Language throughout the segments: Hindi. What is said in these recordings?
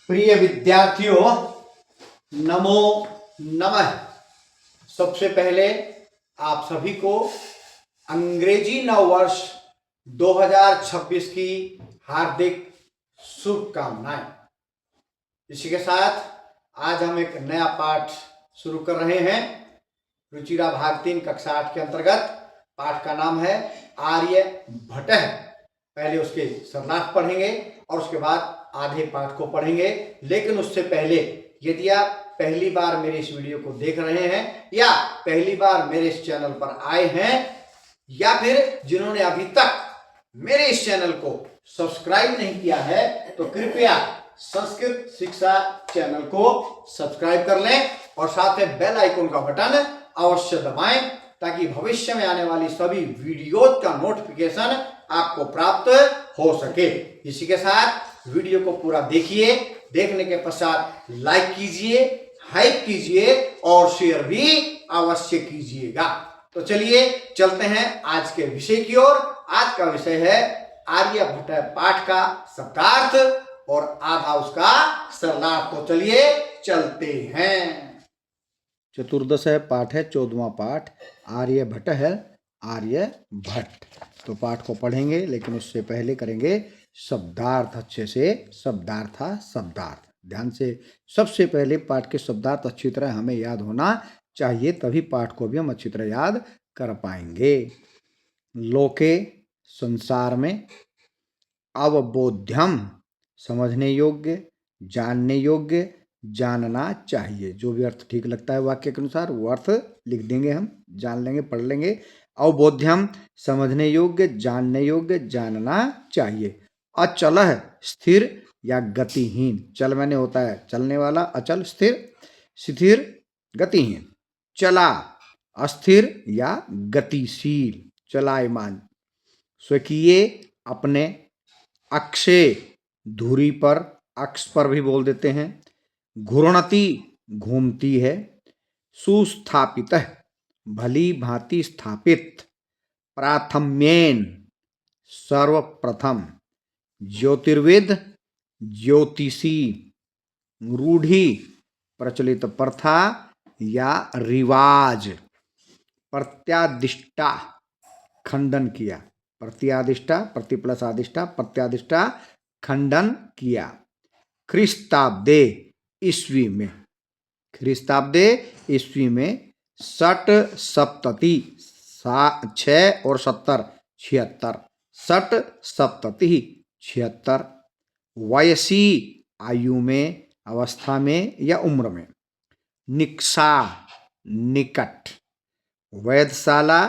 प्रिय विद्यार्थियों, नमो नमः। सबसे पहले आप सभी को अंग्रेजी नववर्ष 2026 की हार्दिक शुभकामनाएं। इसी के साथ आज हम एक नया पाठ शुरू कर रहे हैं। रुचिरा भाग 3 कक्षा 8 के अंतर्गत पाठ का नाम है आर्यभट्टः। पहले उसके सरलार्थ पढ़ेंगे और उसके बाद आधे पाठ को पढ़ेंगे। लेकिन उससे पहले यदि आप पहली बार मेरे इस वीडियो को देख रहे हैं या पहली बार मेरे इस चैनल पर आए हैं या फिर जिन्होंने अभी तक मेरे इस चैनल को सब्सक्राइब नहीं किया है तो कृपया संस्कृत शिक्षा चैनल को सब्सक्राइब कर लें और साथ में बेल आइकन का बटन अवश्य दबाएं ताकि भविष्य में आने वाली सभी वीडियोज का नोटिफिकेशन आपको प्राप्त हो सके। इसी के साथ वीडियो को पूरा देखिए, देखने के पश्चात लाइक कीजिए, हाइप कीजिए और शेयर भी अवश्य कीजिएगा। तो चलिए चलते हैं आज के विषय की ओर। आज का विषय है आर्यभट्ट पाठ का शब्दार्थ और आधा उसका सरलार्थ। तो चलिए चलते हैं। चतुर्दश है पाठ है 14वां पाठ आर्यभट्ट है आर्यभट्ट। तो पाठ को पढ़ेंगे लेकिन उससे पहले करेंगे शब्दार्थ अच्छे से। शब्दार्थ ध्यान से। सबसे पहले पाठ के शब्दार्थ अच्छी तरह हमें याद होना चाहिए, तभी पाठ को भी हम अच्छी तरह याद कर पाएंगे। लोके संसार में, अवबोध्यम समझने योग्य, जानने योग्य, जानना चाहिए। जो भी अर्थ ठीक लगता है वाक्य के अनुसार वो अर्थ लिख देंगे, हम जान लेंगे, पढ़ लेंगे। अवबोध्यम समझने योग्य, जानने योग्य, जानना चाहिए। अचल है स्थिर या गतिहीन। चल मैंने होता है चलने वाला, अचल स्थिर, स्थिर गतिहीन। चला अस्थिर या गतिशील, चलायमान। स्वकीय अपने, अक्षय धुरी पर, अक्ष पर भी बोल देते हैं। घूर्णति घूमती है। सुस्थापित भली भांति स्थापित। प्राथम्येन सर्वप्रथम। ज्योतिर्विद ज्योतिषी। रूढ़ि प्रचलित प्रथा या रिवाज। प्रत्यादिष्टा खंडन किया। प्रत्यादिष्टा, प्रति प्लस आदिष्टा, प्रत्यादिष्टा खंडन किया। ख्रीस्ताब्दे ईस्वी में, ख्रीस्ताब्दे ईस्वी में। षट सप्तति 6 और 70 76। षट सप्तति 76। वयसी आयु में, अवस्था में या उम्र में। निक्षा निकट। वैधशाला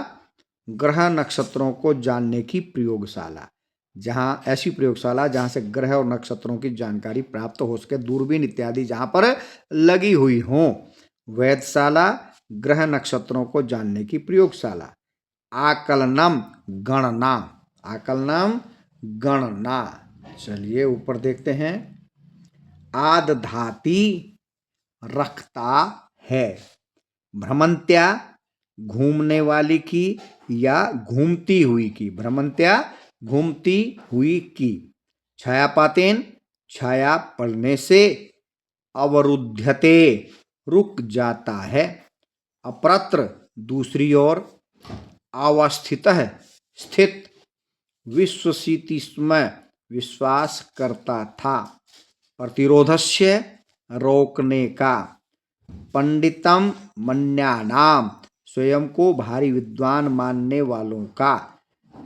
ग्रह नक्षत्रों को जानने की प्रयोगशाला। जहाँ ऐसी प्रयोगशाला जहाँ से ग्रह और नक्षत्रों की जानकारी प्राप्त हो सके, दूरबीन इत्यादि जहाँ पर लगी हुई हों। वैधशाला ग्रह नक्षत्रों को जानने की प्रयोगशाला। आकलनम गणना, आकलनम गणना। चलिए ऊपर देखते हैं। आदधाति रखता है। भ्रमंत्या घूमने वाली की या घूमती हुई की। भ्रमंत्या घूमती हुई की। छायापातेन छाया पड़ने से। अवरुध्यते रुक जाता है। अप्रत्र दूसरी ओर। अवस्थित स्थित। विश्वसितिस्म विश्वास करता था। प्रतिरोधस्य रोकने का। पंडितम मन्यानाम स्वयं को भारी विद्वान मानने वालों का।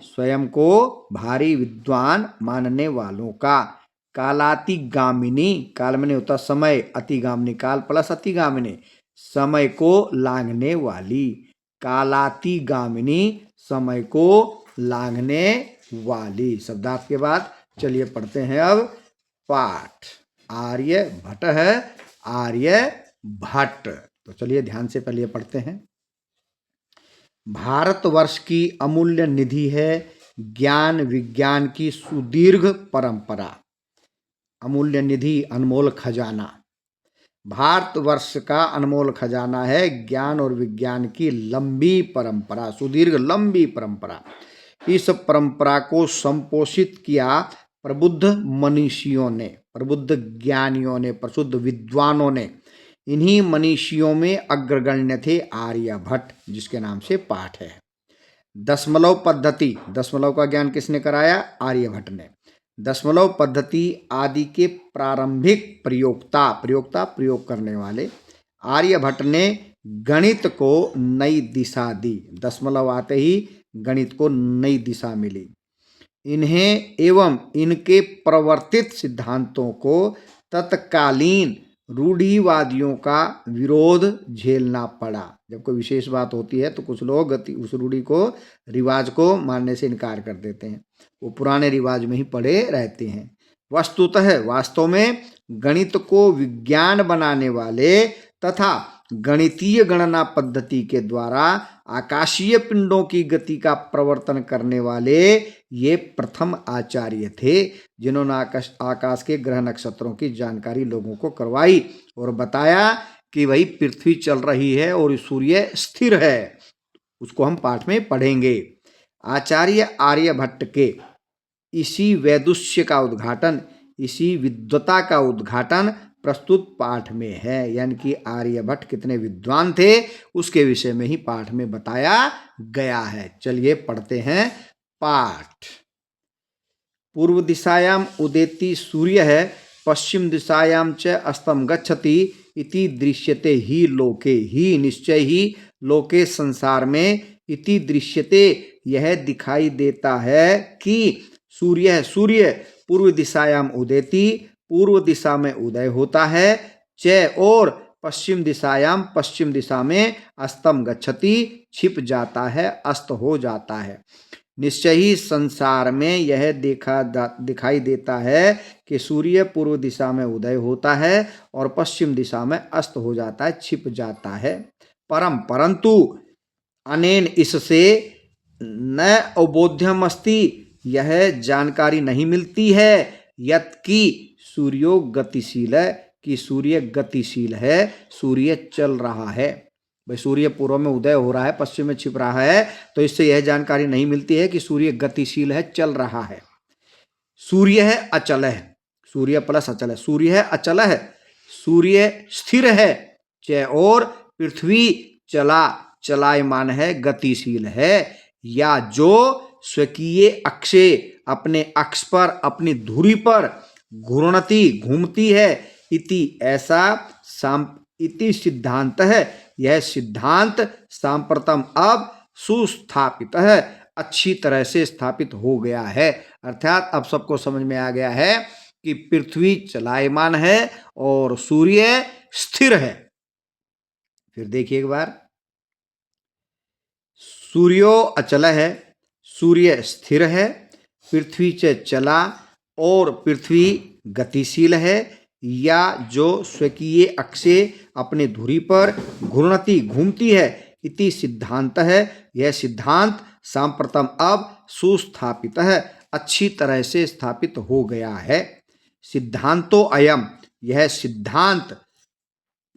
स्वयं को भारी विद्वान मानने वालों का। कालातिगामिनी, काल में होता समय, अतिगामिनी काल प्लस अतिगामिनी, समय को लांघने वाली। कालातिगामिनी समय को लांघने वाली। शब्दार्थ के बाद चलिए पढ़ते हैं अब पाठ। आर्यभट्ट है आर्यभट्ट। तो चलिए ध्यान से पहले पढ़ते हैं। भारतवर्ष की अमूल्य निधि है ज्ञान विज्ञान की सुदीर्घ परंपरा। अमूल्य निधि, अनमोल खजाना। भारतवर्ष का अनमोल खजाना है ज्ञान और विज्ञान की लंबी परंपरा, सुदीर्घ लंबी परंपरा। इस परंपरा को संपोषित किया प्रबुद्ध मनीषियों ने, प्रबुद्ध ज्ञानियों ने, प्रशुद्ध विद्वानों ने, इन्हीं मनीषियों में अग्रगण्य थे आर्यभट्ट, जिसके नाम से पाठ है। दशमलव पद्धति, दशमलव का ज्ञान किसने कराया? आर्यभट्ट ने। दशमलव पद्धति आदि के प्रारंभिक प्रयोग करने वाले आर्यभट्ट ने गणित को नई दिशा दी। दशमलव आते ही गणित को नई दिशा मिली। इन्हें एवं इनके प्रवर्तित सिद्धांतों को तत्कालीन रूढ़िवादियों का विरोध झेलना पड़ा। जब कोई विशेष बात होती है तो कुछ लोग उस रूढ़ि को, रिवाज को मानने से इनकार कर देते हैं, वो पुराने रिवाज में ही पड़े रहते हैं। वस्तुतः वास्तव में गणित को विज्ञान बनाने वाले तथा गणितीय गणना पद्धति के द्वारा आकाशीय पिंडों की गति का प्रवर्तन करने वाले ये प्रथम आचार्य थे, जिन्होंने आकाश के ग्रह नक्षत्रों की जानकारी लोगों को करवाई और बताया कि भाई पृथ्वी चल रही है और सूर्य स्थिर है। उसको हम पाठ में पढ़ेंगे। आचार्य आर्यभट्ट के इसी वैदुष्य का उद्घाटन, इसी विद्वता का उद्घाटन प्रस्तुत पाठ में है। यानी कि आर्यभट्ट कितने विद्वान थे उसके विषय में ही पाठ में बताया गया है। चलिए पढ़ते हैं पाठ। पूर्व दिशायाम उदेति सूर्य है, पश्चिम दिशायाम च अस्तम गच्छति इति दृश्यते ही लोके, ही निश्चय ही लोके संसार में, इति दृश्यते यह दिखाई देता है कि सूर्य पूर्व दिशायाम उदेति, पूर्व दिशा में उदय होता है, च और पश्चिम दिशायाम, पश्चिम दिशा में, अस्तम गच्छति छिप जाता है, अस्त हो जाता है। निश्चय ही संसार में यह दिखाई देता है कि सूर्य पूर्व दिशा में उदय होता है और पश्चिम दिशा में अस्त हो जाता है, छिप जाता है। परंतु अनेन इससे न अवबोध्यम अस्ति, यह जानकारी नहीं मिलती है, यत् कि सूर्यो गतिशील है, कि सूर्य गतिशील है, सूर्य चल रहा है। भाई सूर्य पूर्व में उदय हो रहा है, पश्चिम में छिप रहा है, तो इससे यह जानकारी नहीं मिलती है कि सूर्य गतिशील है, चल रहा है। सूर्य है अचल है, सूर्य प्लस अचल है, सूर्य है अचल है, सूर्य स्थिर है, च और पृथ्वी चलायमान है, गतिशील है, या जो स्वकीय अक्षे, अपने अक्ष पर, अपनी धुरी पर घूर्णति घूमती है, इति ऐसा इति सिद्धांत है, यह सिद्धांत सांप्रतम अब सुस्थापित है, अच्छी तरह से स्थापित हो गया है। अर्थात अब सबको समझ में आ गया है कि पृथ्वी चलायमान है और सूर्य स्थिर है। फिर देखिए एक बार, सूर्यो अचल है, सूर्य स्थिर है, पृथ्वी च चला और पृथ्वी गतिशील है, या जो स्वकीय अक्षे अपने धुरी पर घूर्णति घूमती है, इति सिद्धांत है, यह सिद्धांत सांप्रतम अब सुस्थापित है, अच्छी तरह से स्थापित हो गया है। सिद्धांतो अयम, यह सिद्धांत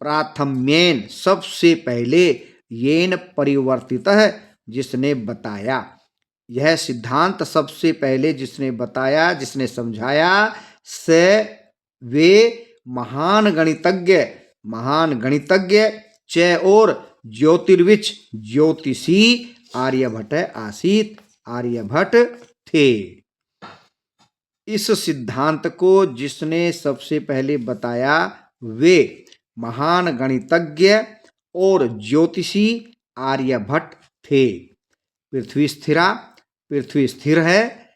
प्राथम्येन सबसे पहले, येन परिवर्तित है, जिसने बताया। यह सिद्धांत सबसे पहले जिसने बताया, जिसने समझाया, से वे महान गणितज्ञ च और ज्योतिर्विच ज्योतिषी आर्यभट्ट आसीत, आर्यभट्ट थे। इस सिद्धांत को जिसने सबसे पहले बताया वे महान गणितज्ञ और ज्योतिषी आर्यभट्ट थे। पृथ्वी स्थिरा, पृथ्वी स्थिर है,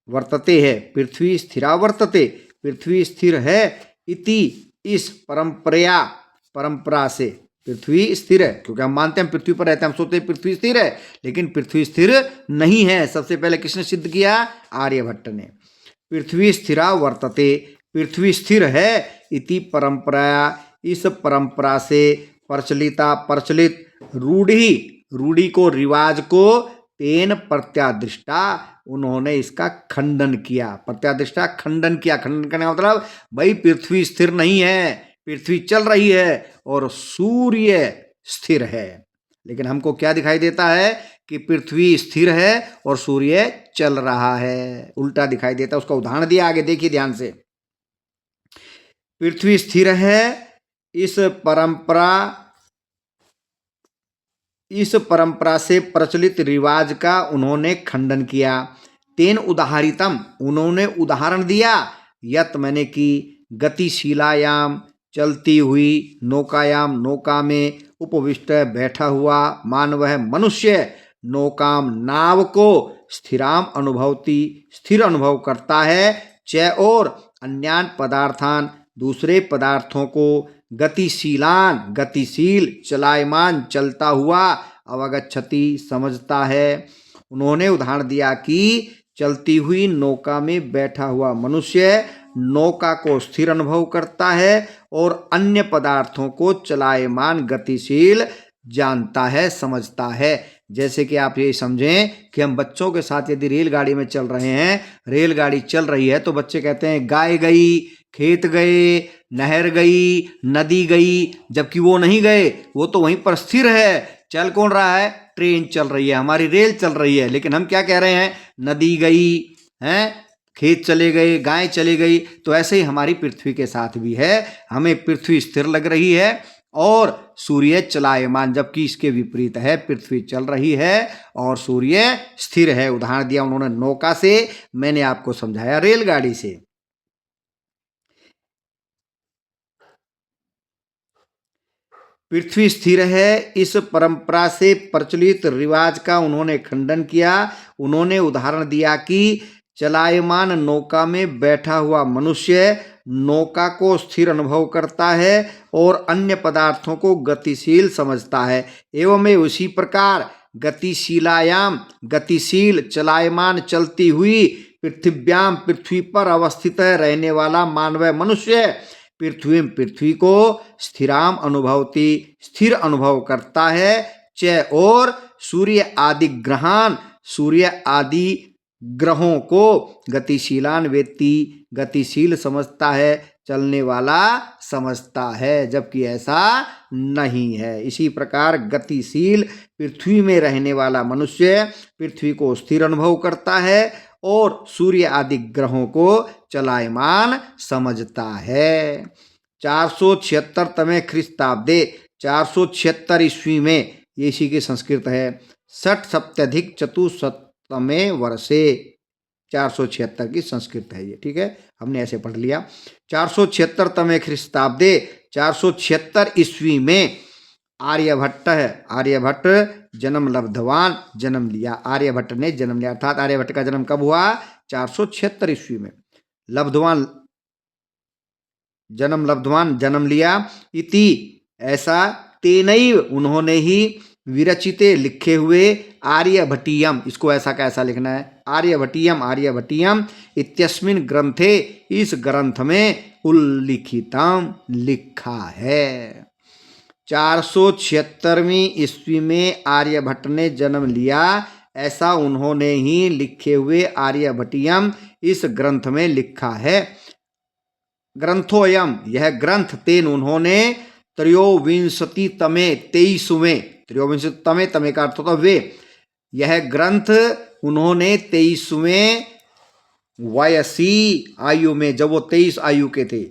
वर्तते है, पृथ्वी स्थिरा वर्तते, पृथ्वी स्थिर है, इति इस परंपरा से पृथ्वी स्थिर है, क्योंकि हम मानते हैं पृथ्वी पर रहते हैं, हम सोचते हैं पृथ्वी स्थिर है, लेकिन पृथ्वी स्थिर नहीं है। सबसे पहले किसने सिद्ध किया? आर्यभट्ट ने। पृथ्वी स्थिरा वर्तते, पृथ्वी स्थिर है, इति परंपरा, इस परंपरा से प्रचलित रूढ़ी को, रिवाज को, तेन प्रत्यादृष्टा, उन्होंने इसका खंडन किया। प्रत्यादृष्टा खंडन किया, खंडन करने का मतलब भाई पृथ्वी स्थिर नहीं है, पृथ्वी चल रही है और सूर्य स्थिर है। लेकिन हमको क्या दिखाई देता है कि पृथ्वी स्थिर है और सूर्य चल रहा है, उल्टा दिखाई देता है। उसका उदाहरण दिया, आगे देखिए ध्यान से। पृथ्वी स्थिर है, इस परंपरा से प्रचलित रिवाज का उन्होंने खंडन किया। तेन उदाहरितम, उन्होंने उदाहरण दिया, यत मैंने कि गतिशीलायाम, चलती हुई, नौकायाम, नौका में, उपविष्ट, बैठा हुआ, मानव मनुष्य, नौकाम, नाव को, स्थिराम अनुभवती, स्थिर अनुभव करता है, च और अन्यान पदार्थान, दूसरे पदार्थों को, गतिशीलान, गतिशील, चलायमान, चलता हुआ, अवगच्छति, समझता है। उन्होंने उदाहरण दिया कि चलती हुई नौका में बैठा हुआ मनुष्य नौका को स्थिर अनुभव करता है और अन्य पदार्थों को चलायमान, गतिशील जानता है, समझता है। जैसे कि आप ये समझें कि हम बच्चों के साथ यदि रेलगाड़ी में चल रहे हैं, रेलगाड़ी चल रही है, तो बच्चे कहते हैं गाय गई, खेत गए, नहर गई, नदी गई, जबकि वो नहीं गए, वो तो वहीं पर स्थिर है। चल कौन रहा है? ट्रेन चल रही है, हमारी रेल चल रही है, लेकिन हम क्या कह रहे हैं? नदी गई है, खेत चले गए, गाय चली गई। तो ऐसे ही हमारी पृथ्वी के साथ भी है, हमें पृथ्वी स्थिर लग रही है और सूर्य चलायमान, जबकि इसके विपरीत है, पृथ्वी चल रही है और सूर्य स्थिर है। उदाहरण दिया उन्होंने नौका से, मैंने आपको समझाया रेलगाड़ी से। पृथ्वी स्थिर है, इस परंपरा से प्रचलित रिवाज का उन्होंने खंडन किया। उन्होंने उदाहरण दिया कि चलायमान नौका में बैठा हुआ मनुष्य नौका को स्थिर अनुभव करता है और अन्य पदार्थों को गतिशील समझता है। एवं उसी प्रकार गतिशीलायाम, गतिशील, चलायमान, चलती हुई, पृथिव्याम, पृथ्वी पर अवस्थित रहने वाला मानव मनुष्य पृथ्वी को स्थिराम अनुभवती, स्थिर अनुभव करता है, च और सूर्य आदि ग्रहान, सूर्य आदि ग्रहों को गतिशीलान वेत्ती, गतिशील समझता है, चलने वाला समझता है, जबकि ऐसा नहीं है। इसी प्रकार गतिशील पृथ्वी में रहने वाला मनुष्य पृथ्वी को स्थिर अनुभव करता है और सूर्य आदि ग्रहों को चलायमान समझता है। 476वें ख्रीस्ताब्दे, 476 ईस्वी में, ये इसी की संस्कृत है, 60 वर्षे, 476 की संस्कृत है ये, ठीक है, हमने ऐसे पढ़ लिया। 476वें ख्रीस्ताब्दे, 476 ईस्वी में आर्यभट्ट है, आर्यभट्ट जन्म लब्धवान, जन्म लिया, आर्यभट्ट ने जन्म लिया, अर्थात आर्यभट्ट का जन्म कब हुआ? 476 ईस्वी में। लब्धवान, जन्म लिया, इति, ऐसा, तेनैव, उन्होंने ही, विरचिते, लिखे हुए, आर्यभटीयम, इसको ऐसा कैसा लिखना है? आर्यभटीयम, आर्यभटीयम इत्यस्मिन् ग्रंथे, इस ग्रंथ में, उल्लिखितम, लिखा है। 476वीं ईस्वी में आर्यभट्ट ने जन्म लिया, ऐसा उन्होंने ही लिखे हुए आर्यभटीयम इस ग्रंथ में लिखा है। ग्रंथोयम, यह ग्रंथ, तेन, उन्होंने, त्रयोविंशतितमे, 23वें, त्रयोविंशतितमे, तमे का अर्थ होता वे, यह ग्रंथ उन्होंने 23वें वयसी आयु में, जब वो 23 आयु के थे,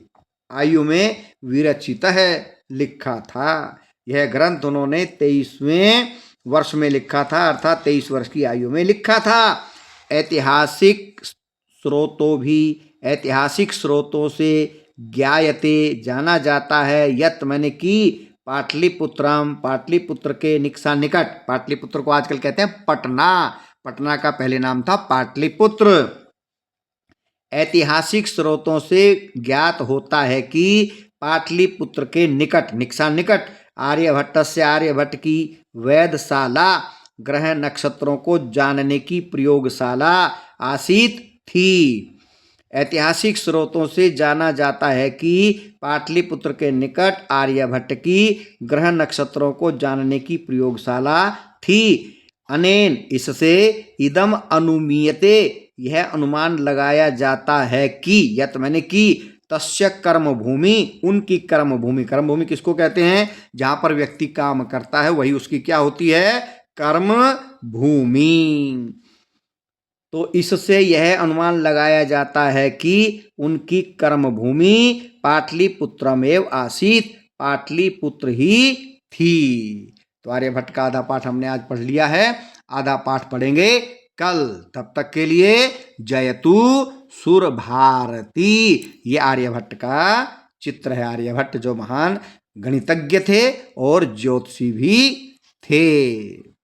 आयु में विरचित है, लिखा था। यह ग्रंथ उन्होंने 23वें वर्ष में लिखा था, अर्थात 23 वर्ष की आयु में लिखा था। ऐतिहासिक स्रोतों से ज्ञायते, जाना जाता है, यत, मैंने कि, पाटलिपुत्रम, पाटलिपुत्र के निकट, पाटलिपुत्र को आजकल कहते हैं पटना, पटना का पहले नाम था पाटलिपुत्र। ऐतिहासिक स्रोतों से ज्ञात होता है कि पाटलिपुत्र के निकट, निकट, आर्यभट्ट से, आर्यभट्ट की वेधशाला, ग्रह नक्षत्रों को जानने की प्रयोगशाला आसीत थी। ऐतिहासिक स्रोतों से जाना जाता है कि पाटलिपुत्र के निकट आर्यभट्ट की ग्रह नक्षत्रों को जानने की प्रयोगशाला थी। अनेन, इससे, इदम अनुमीयते, यह अनुमान लगाया जाता है कि, यत, मैंने कि, तस्य कर्मभूमि, उनकी कर्मभूमि, कर्मभूमि किसको कहते हैं? जहां पर व्यक्ति काम करता है वही उसकी क्या होती है? कर्म भूमि। तो इससे यह अनुमान लगाया जाता है कि उनकी कर्म भूमि पाटलिपुत्रमेव आसीत, पाटलिपुत्र ही थी। तो आर्यभट्ट का आधा पाठ हमने आज पढ़ लिया है, आधा पाठ पढ़ेंगे कल। तब तक के लिए जयतु सुर भारती। ये आर्यभट्ट का चित्र है। आर्यभट्ट जो महान गणितज्ञ थे और ज्योतिषी भी थे।